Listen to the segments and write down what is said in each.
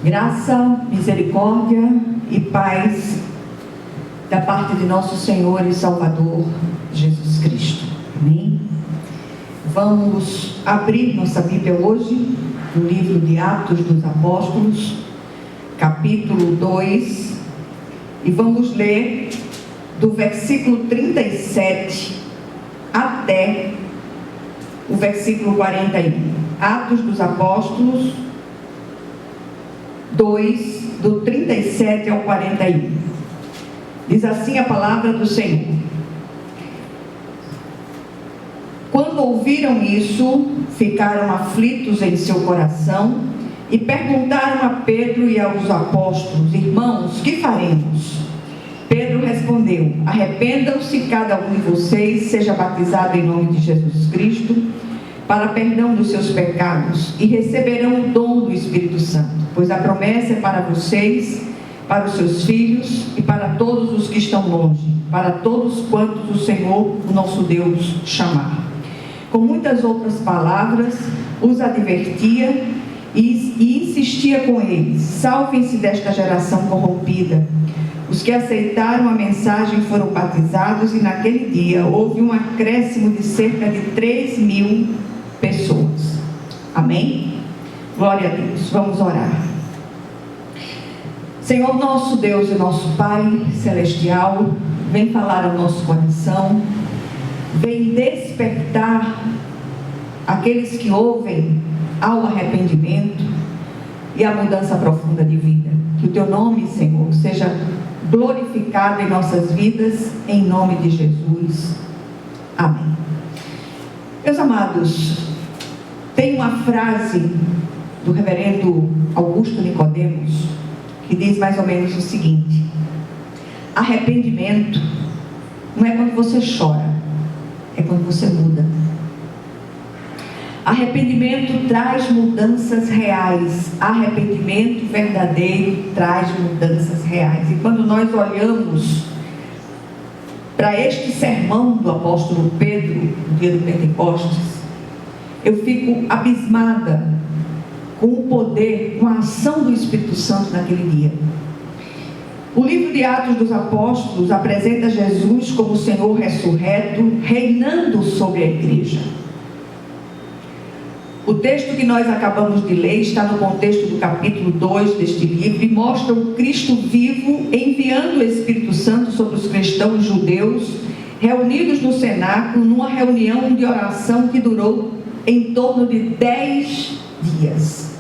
Graça, misericórdia e paz da parte de nosso Senhor e Salvador Jesus Cristo. Amém? Vamos abrir nossa Bíblia hoje no livro de Atos dos Apóstolos, capítulo 2, e vamos ler do versículo 37 até o versículo 41. Atos dos Apóstolos 2, do 37 ao 41. Diz assim a palavra do Senhor: Quando ouviram isso, ficaram aflitos em seu coração e perguntaram a Pedro e aos apóstolos: Irmãos, que faremos? Pedro respondeu: Arrependam-se cada um de vocês, seja batizado em nome de Jesus Cristo, para perdão dos seus pecados, e receberão o dom do Espírito Santo, pois a promessa é para vocês, para os seus filhos e para todos os que estão longe, para todos quantos o Senhor, o nosso Deus, chamar. Com muitas outras palavras, os advertia e insistia com eles: salvem-se desta geração corrompida. Os que aceitaram a mensagem foram batizados, e naquele dia houve um acréscimo de cerca de 3.000 pessoas. Amém? Glória a Deus. Vamos orar. Senhor nosso Deus e nosso Pai celestial, vem falar ao nosso coração, vem despertar aqueles que ouvem ao arrependimento e à mudança profunda de vida. Que o teu nome, Senhor, seja glorificado em nossas vidas, em nome de Jesus. Amém. Meus amados, tem uma frase do reverendo Augusto Nicodemos que diz mais ou menos o seguinte: arrependimento não é quando você chora, é quando você muda. Arrependimento traz mudanças reais. Arrependimento verdadeiro traz mudanças reais. E quando nós olhamos para este sermão do apóstolo Pedro, no dia do Pentecostes, eu fico abismada com o poder, com a ação do Espírito Santo naquele dia. O livro de Atos dos Apóstolos apresenta Jesus como o Senhor ressurreto, reinando sobre a igreja. O texto que nós acabamos de ler está no contexto do capítulo 2 deste livro e mostra o Cristo vivo enviando o Espírito Santo sobre os cristãos judeus reunidos no cenáculo numa reunião de oração que durou em torno de 10 dias.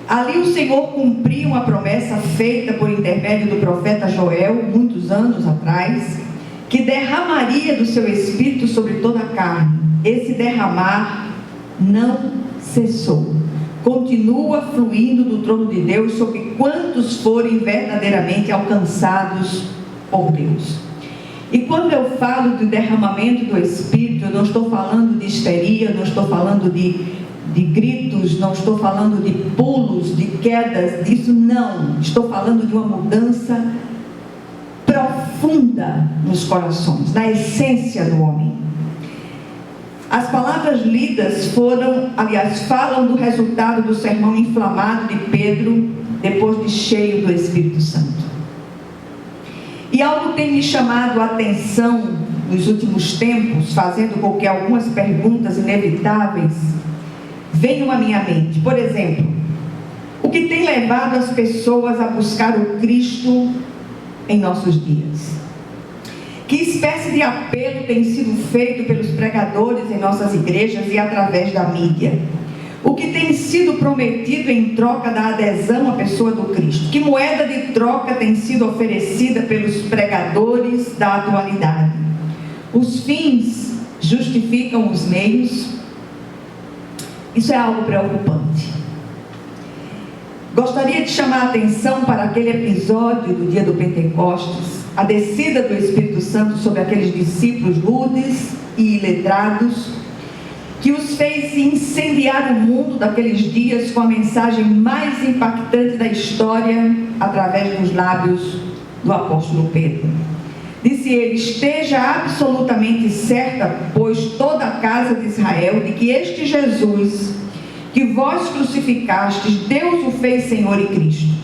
Ali o Senhor cumpriu uma promessa feita por intermédio do profeta Joel, muitos anos atrás, que derramaria do seu Espírito sobre toda a carne. Esse derramar não cessou, continua fluindo do trono de Deus sobre quantos forem verdadeiramente alcançados por Deus. E quando eu falo do derramamento do Espírito, eu não estou falando de histeria, não estou falando de gritos, não estou falando de pulos, de quedas, disso não. Estou falando de uma mudança profunda nos corações, na essência do homem. As palavras lidas falam do resultado do sermão inflamado de Pedro, depois de cheio do Espírito Santo. E algo tem me chamado a atenção nos últimos tempos, fazendo com que algumas perguntas inevitáveis venham à minha mente. Por exemplo, o que tem levado as pessoas a buscar o Cristo em nossos dias? Que espécie de apelo tem sido feito pelos pregadores em nossas igrejas e através da mídia? O que tem sido prometido em troca da adesão à pessoa do Cristo? Que moeda de troca tem sido oferecida pelos pregadores da atualidade? Os fins justificam os meios? Isso é algo preocupante. Gostaria de chamar a atenção para aquele episódio do dia do Pentecostes, a descida do Espírito Santo sobre aqueles discípulos rudes e iletrados, que os fez incendiar o mundo daqueles dias com a mensagem mais impactante da história, através dos lábios do apóstolo Pedro. Disse ele: esteja absolutamente certa, pois toda a casa de Israel, de que este Jesus que vós crucificastes, Deus o fez Senhor e Cristo.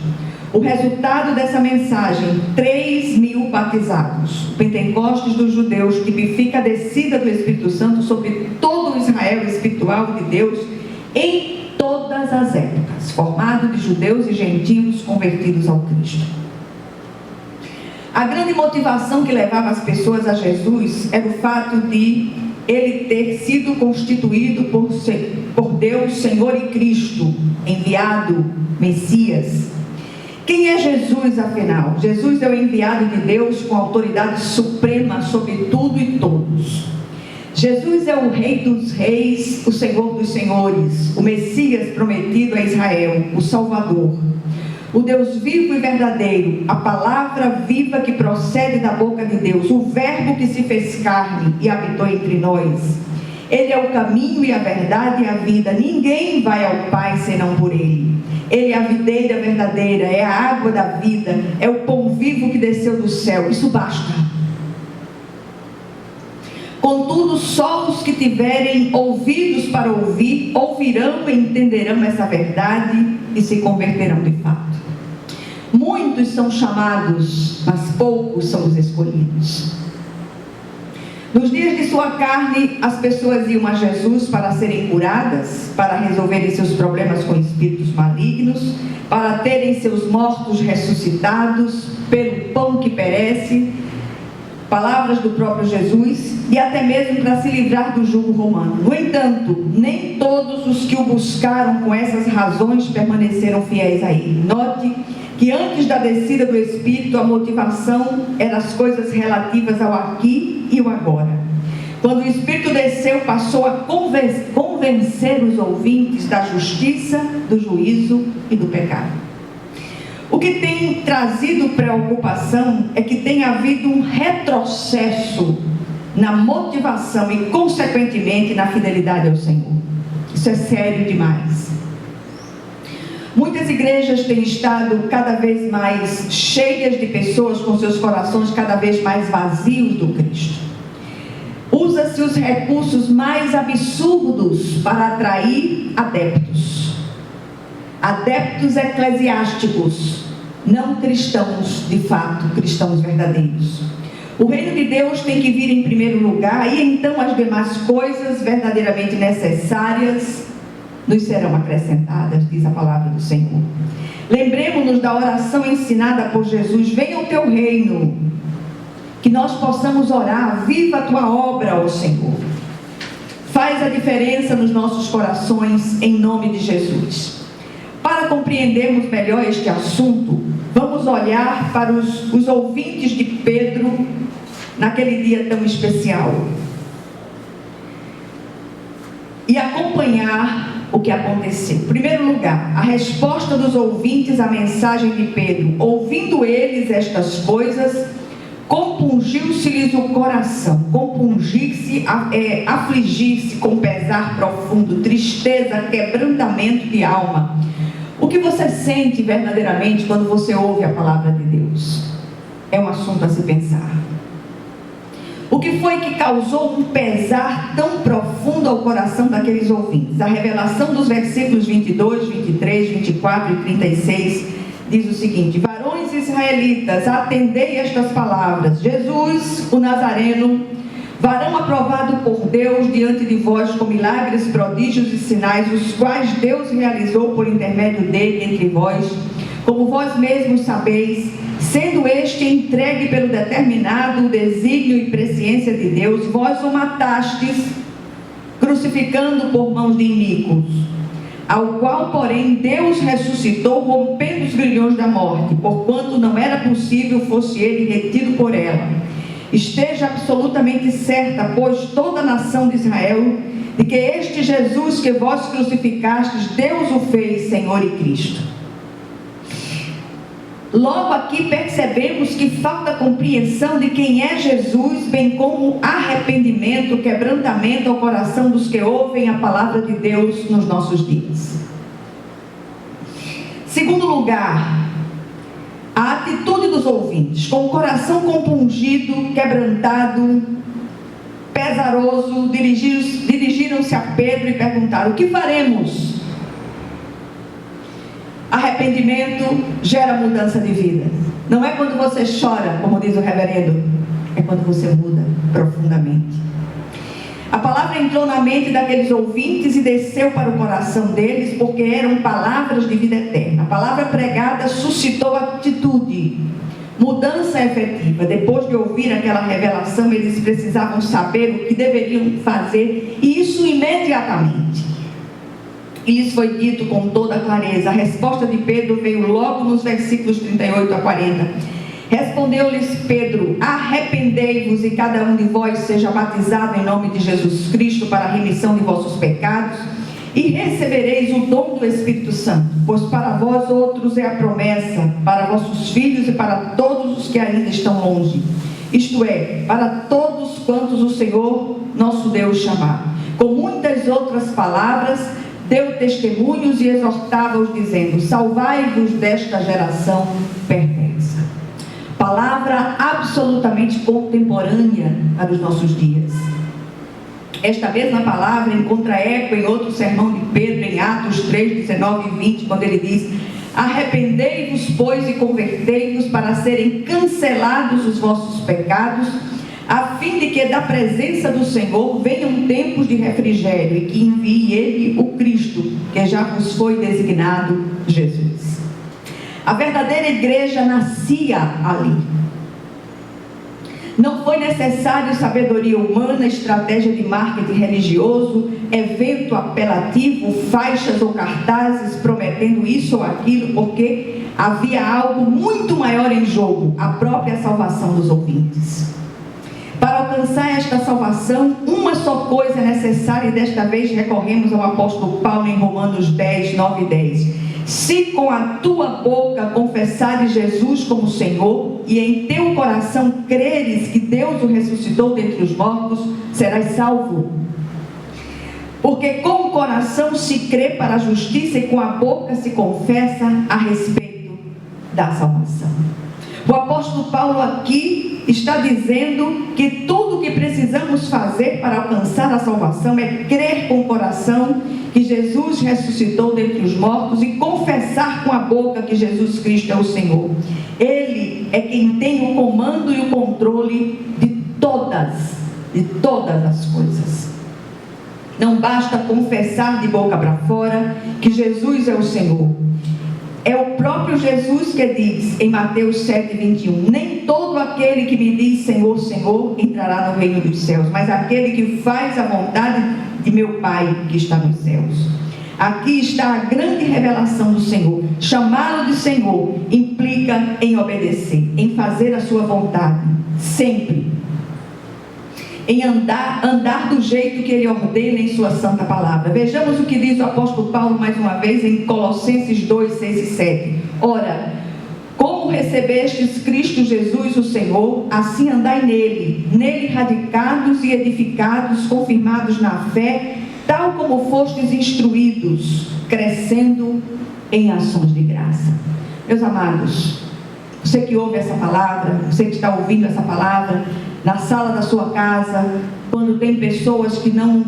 O resultado dessa mensagem, 3.000 batizados. O Pentecostes dos judeus tipifica a descida do Espírito Santo sobre todo o Israel espiritual de Deus em todas as épocas, formado de judeus e gentios convertidos ao Cristo. A grande motivação que levava as pessoas a Jesus era o fato de ele ter sido constituído por Deus, Senhor e Cristo, enviado, Messias. Quem é Jesus, afinal? Jesus é o enviado de Deus com autoridade suprema sobre tudo e todos. Jesus é o Rei dos Reis, o Senhor dos Senhores, o Messias prometido a Israel, o Salvador. O Deus vivo e verdadeiro, a palavra viva que procede da boca de Deus, o verbo que se fez carne e habitou entre nós. Ele é o caminho e a verdade e a vida. Ninguém vai ao Pai senão por Ele. Ele é a videira verdadeira, é a água da vida, é o pão vivo que desceu do céu. Isso basta. Contudo, só os que tiverem ouvidos para ouvir, ouvirão e entenderão essa verdade e se converterão de fato. Muitos são chamados, mas poucos são os escolhidos. Nos dias de sua carne, as pessoas iam a Jesus para serem curadas, para resolverem seus problemas com espíritos malignos, para terem seus mortos ressuscitados pelo pão que perece, palavras do próprio Jesus, e até mesmo para se livrar do jugo romano. No entanto, nem todos os que o buscaram com essas razões permaneceram fiéis a ele. Note que antes da descida do Espírito, a motivação era as coisas relativas ao aqui e o agora. Quando o Espírito desceu, passou a convencer os ouvintes da justiça, do juízo e do pecado. O que tem trazido preocupação é que tem havido um retrocesso na motivação e, consequentemente, na fidelidade ao Senhor. Isso é sério demais. Muitas igrejas têm estado cada vez mais cheias de pessoas com seus corações cada vez mais vazios do Cristo. Usa-se os recursos mais absurdos para atrair adeptos. Adeptos eclesiásticos, não cristãos de fato, cristãos verdadeiros. O reino de Deus tem que vir em primeiro lugar e então as demais coisas verdadeiramente necessárias nos serão acrescentadas, diz a palavra do Senhor. Lembremos-nos da oração ensinada por Jesus: venha o teu reino, que nós possamos orar: viva a tua obra, ó Senhor. Faz a diferença nos nossos corações, em nome de Jesus. Para compreendermos melhor este assunto, vamos olhar para os ouvintes de Pedro naquele dia tão especial e acompanhar o que aconteceu. Em primeiro lugar, a resposta dos ouvintes à mensagem de Pedro. Ouvindo eles estas coisas, compungiu-se-lhes o coração. Compungir-se, afligir-se com pesar profundo, tristeza, quebrantamento de alma. O que você sente verdadeiramente quando você ouve a palavra de Deus? É um assunto a se pensar. O que foi que causou um pesar tão profundo ao coração daqueles ouvintes? A revelação dos versículos 22, 23, 24 e 36 diz o seguinte: varões israelitas, atendei estas palavras. Jesus, o Nazareno, varão aprovado por Deus diante de vós com milagres, prodígios e sinais, os quais Deus realizou por intermédio dele entre vós, como vós mesmos sabeis, sendo este entregue pelo determinado desígnio e presciência de Deus, vós o matastes, crucificando por mãos de iníquos, ao qual, porém, Deus ressuscitou, rompendo os grilhões da morte, porquanto não era possível fosse ele retido por ela. Esteja absolutamente certa, pois, toda a nação de Israel, de que este Jesus que vós crucificastes, Deus o fez Senhor e Cristo. Logo aqui percebemos que falta compreensão de quem é Jesus, bem como arrependimento, quebrantamento ao coração dos que ouvem a palavra de Deus nos nossos dias. Segundo lugar, a atitude dos ouvintes, com o coração compungido, quebrantado, pesaroso, dirigiram-se a Pedro e perguntaram: o que faremos? Arrependimento gera mudança de vida. Não é quando você chora, como diz o reverendo, é quando você muda profundamente. A palavra entrou na mente daqueles ouvintes e desceu para o coração deles, porque eram palavras de vida eterna. A palavra pregada suscitou atitude, mudança efetiva. Depois de ouvir aquela revelação, eles precisavam saber o que deveriam fazer, e isso imediatamente. E lhes foi dito com toda clareza. A resposta de Pedro veio logo nos versículos 38 a 40. Respondeu-lhes Pedro: arrependei-vos e cada um de vós seja batizado em nome de Jesus Cristo para a remissão de vossos pecados, e recebereis o dom do Espírito Santo, pois para vós outros é a promessa, para vossos filhos e para todos os que ainda estão longe, isto é, para todos quantos o Senhor nosso Deus chamar. Com muitas outras palavras deu testemunhos e exortava-os dizendo: salvai-vos desta geração perversa. Palavra absolutamente contemporânea para os nossos dias. Esta mesma palavra encontra eco em outro sermão de Pedro, em Atos 3, 19 e 20, quando ele diz: arrependei-vos, pois, e convertei-vos para serem cancelados os vossos pecados, a fim de que da presença do Senhor venham tempos de refrigério, e que envie Ele o Cristo, que já vos foi designado Jesus. A verdadeira igreja nascia ali. Não foi necessário sabedoria humana, estratégia de marketing religioso, evento apelativo, faixas ou cartazes prometendo isso ou aquilo, porque havia algo muito maior em jogo: a própria salvação dos ouvintes. Para alcançar esta salvação, uma só coisa é necessária, e desta vez recorremos ao apóstolo Paulo em Romanos 10, 9 e 10. Se com a tua boca confessares Jesus como Senhor, e em teu coração creres que Deus o ressuscitou dentre os mortos, serás salvo. Porque com o coração se crê para a justiça, e com a boca se confessa a respeito da salvação. O apóstolo Paulo aqui está dizendo que tudo o que precisamos fazer para alcançar a salvação é crer com o coração que Jesus ressuscitou dentre os mortos e confessar com a boca que Jesus Cristo é o Senhor. Ele é quem tem o comando e o controle de todas as coisas. Não basta confessar de boca para fora que Jesus é o Senhor. É o próprio Jesus que diz em Mateus 7, 21, nem todo aquele que me diz Senhor, Senhor, entrará no reino dos céus, mas aquele que faz a vontade de meu Pai que está nos céus. Aqui está a grande revelação do Senhor. Chamá-lo de Senhor implica em obedecer, em fazer a sua vontade, sempre. Em andar do jeito que Ele ordena em sua santa palavra. Vejamos o que diz o apóstolo Paulo mais uma vez em Colossenses 2, 6 e 7. Ora, como recebestes Cristo Jesus o Senhor, assim andai nele radicados e edificados, confirmados na fé, tal como fostes instruídos, crescendo em ações de graça. Meus amados, você que ouve essa palavra, você que está ouvindo essa palavra, na sala da sua casa, quando tem pessoas que não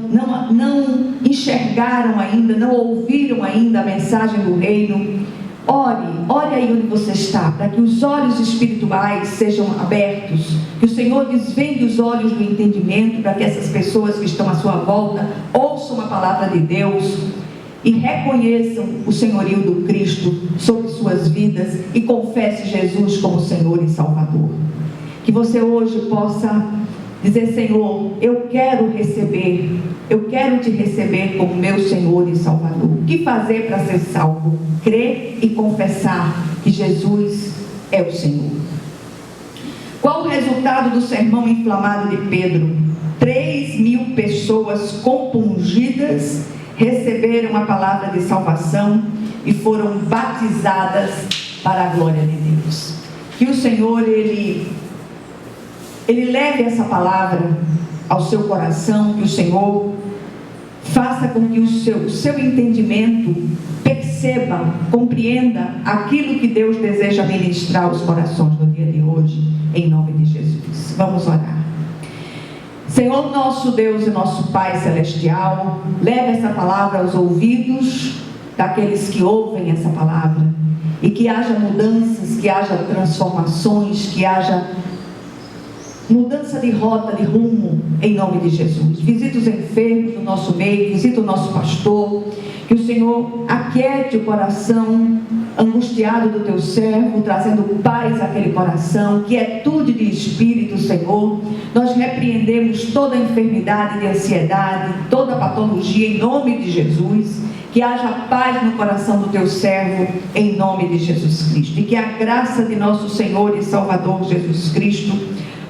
enxergaram ainda, não ouviram ainda a mensagem do reino, ore aí onde você está, para que os olhos espirituais sejam abertos, que o Senhor desvende os olhos do entendimento, para que essas pessoas que estão à sua volta ouçam a palavra de Deus e reconheçam o senhorio do Cristo sobre suas vidas e confesse Jesus como Senhor e Salvador. Que você hoje possa dizer: Senhor, eu quero te receber como meu Senhor e Salvador. O que fazer para ser salvo? Crer e confessar que Jesus é o Senhor. Qual o resultado do sermão inflamado de Pedro? 3.000 pessoas compungidas receberam a palavra de salvação e foram batizadas para a glória de Deus. Que o Senhor, Ele leve essa palavra ao seu coração, que o Senhor faça com que o seu entendimento perceba, compreenda aquilo que Deus deseja ministrar aos corações no dia de hoje, em nome de Jesus. Vamos orar. Senhor nosso Deus e nosso Pai Celestial, leve essa palavra aos ouvidos daqueles que ouvem essa palavra. e que haja mudanças, que haja transformações, que haja mudança de rota, de rumo, em nome de Jesus. Visita os enfermos do nosso meio, visita o nosso pastor, que o Senhor aquiete o coração angustiado do teu servo, trazendo paz àquele coração, quietude de espírito, Senhor. Nós repreendemos toda enfermidade de ansiedade, toda patologia, em nome de Jesus. Que haja paz no coração do teu servo, em nome de Jesus Cristo. E que a graça de nosso Senhor e Salvador Jesus Cristo,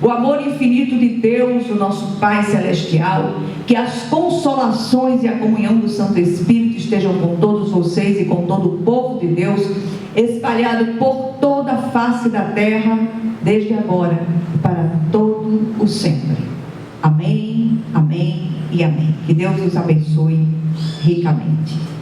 o amor infinito de Deus, o nosso Pai Celestial, que as consolações e a comunhão do Santo Espírito estejam com todos vocês e com todo o povo de Deus, espalhado por toda a face da terra, desde agora, para todo o sempre. Amém, amém e amém. Que Deus nos abençoe ricamente.